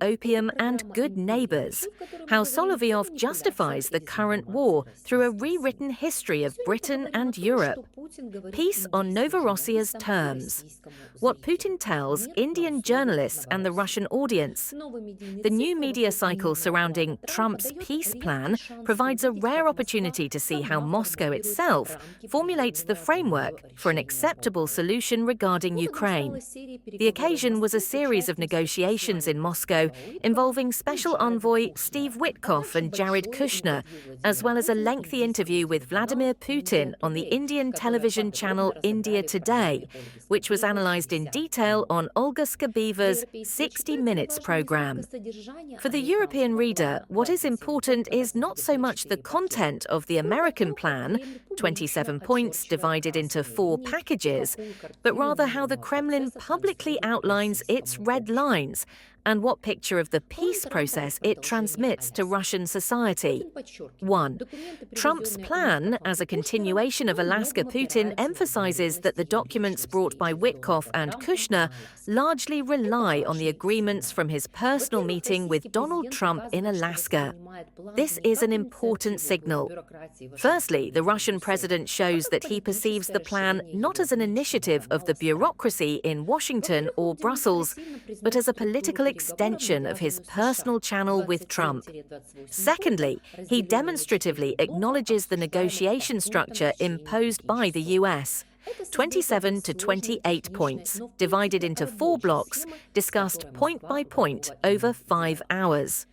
opium and good neighbours, how Solovyov justifies the current war through a rewritten history of Britain and Europe, peace on Novorossiya's terms, what Putin tells Indian journalists and the Russian audience. The new media cycle surrounding Trump's peace plan provides a rare opportunity to see how Moscow itself formulates the framework for an acceptable solution regarding Ukraine. The occasion was a series of negotiations in Moscow involving Special Envoy Steve Witkoff and Jared Kushner, as well as a lengthy interview with Vladimir Putin on the Indian television channel India Today, which was analysed in detail on Olga Skabeeva's 60 Minutes programme. For the European reader, what is important is not so much the content of the American plan, 27 points divided into 4 packages, but rather how the Kremlin publicly outlines its red lines and what picture of the peace process it transmits to Russian society. 1. Trump's plan, as a continuation of Alaska Putin, emphasizes that the documents brought by Witkoff and Kushner largely rely on the agreements from his personal meeting with Donald Trump in Alaska. This is an important signal. Firstly, the Russian president shows that he perceives the plan not as an initiative of the bureaucracy in Washington or Brussels, but as a political extension of his personal channel with Trump. Secondly, he demonstratively acknowledges the negotiation structure imposed by the US. 27 to 28 points, divided into 4 blocks, discussed point by point over 5 hours.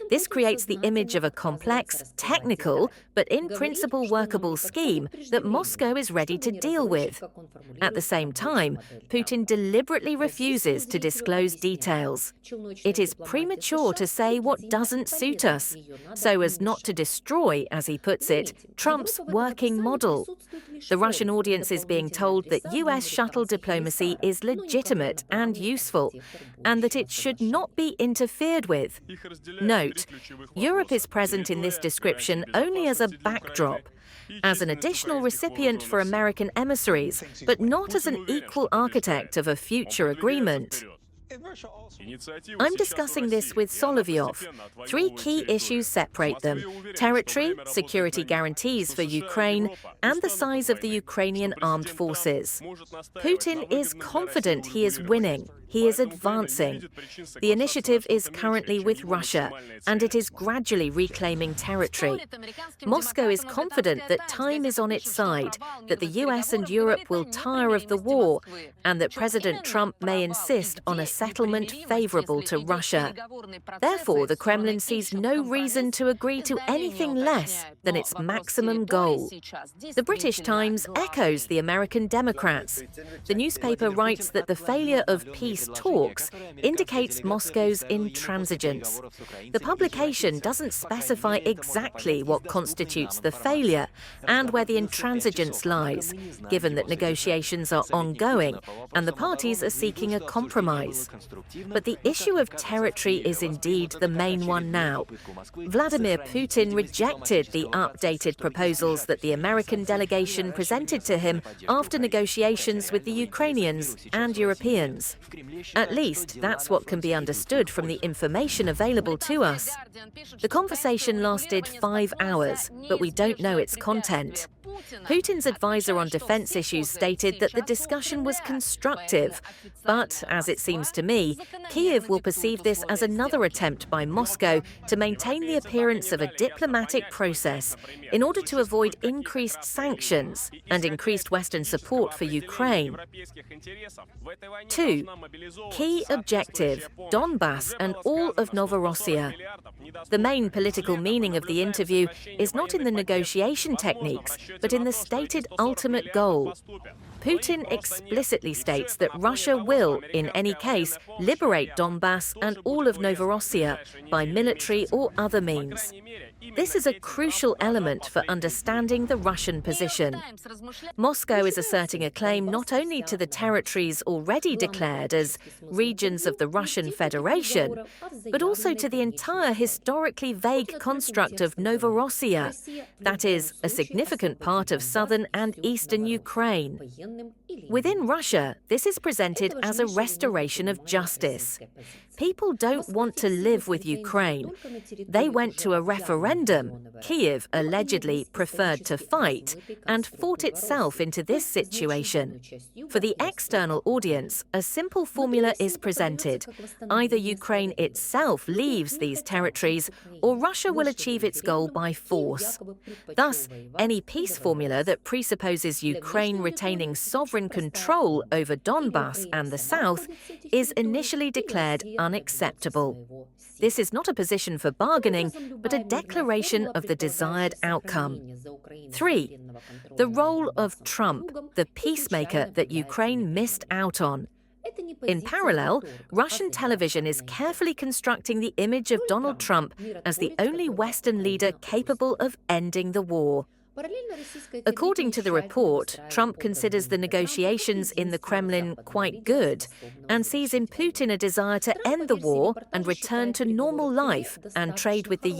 This creates the image of a complex, technical, but in principle workable scheme that Moscow is ready to deal with. At the same time, Putin deliberately refuses to disclose details. It is premature to say what doesn't suit us, so as not to destroy, as he puts it, Trump's working model. The Russian audience is being told that US shuttle diplomacy is legitimate and useful, and that it should not be interfered with. Note, Europe is present in this description only as a backdrop, as an additional recipient for American emissaries, but not as an equal architect of a future agreement. I'm discussing this with Solovyov. 3 key issues separate them: territory, security guarantees for Ukraine, and the size of the Ukrainian armed forces. Putin is confident he is winning. He is advancing. The initiative is currently with Russia, and it is gradually reclaiming territory. Moscow is confident that time is on its side, that the US and Europe will tire of the war, and that President Trump may insist on a settlement favourable to Russia. Therefore, the Kremlin sees no reason to agree to anything less than its maximum goal. The British Times echoes the American Democrats. The newspaper writes that the failure of peace talks indicates Moscow's intransigence. The publication doesn't specify exactly what constitutes the failure and where the intransigence lies, given that negotiations are ongoing and the parties are seeking a compromise. But the issue of territory is indeed the main one now. Vladimir Putin rejected the updated proposals that the American delegation presented to him after negotiations with the Ukrainians and Europeans. At least, that's what can be understood from the information available to us. The conversation lasted 5 hours, but we don't know its content. Putin's advisor on defense issues stated that the discussion was constructive, but, as it seems to me, Kyiv will perceive this as another attempt by Moscow to maintain the appearance of a diplomatic process in order to avoid increased sanctions and increased Western support for Ukraine. 2. Key objective: Donbass and all of Novorossiya. The main political meaning of the interview is not in the negotiation techniques, but in the stated ultimate goal. Putin explicitly states that Russia will, in any case, liberate Donbass and all of Novorossiya by military or other means. This is a crucial element for understanding the Russian position. Moscow is asserting a claim not only to the territories already declared as regions of the Russian Federation, but also to the entire historically vague construct of Novorossiya, that is, a significant part of southern and eastern Ukraine. Within Russia, this is presented as a restoration of justice. People don't want to live with Ukraine. They went to a referendum. Kyiv allegedly preferred to fight and fought itself into this situation. For the external audience, a simple formula is presented. Either Ukraine itself leaves these territories, or Russia will achieve its goal by force. Thus, any peace formula that presupposes Ukraine retaining sovereign control over Donbass and the south is initially declared unacceptable. This is not a position for bargaining, but a declaration of the desired outcome. 3. The role of Trump, the peacemaker that Ukraine missed out on. In parallel, Russian television is carefully constructing the image of Donald Trump as the only Western leader capable of ending the war. According to the report, Trump considers the negotiations in the Kremlin quite good and sees in Putin a desire to end the war and return to normal life and trade with the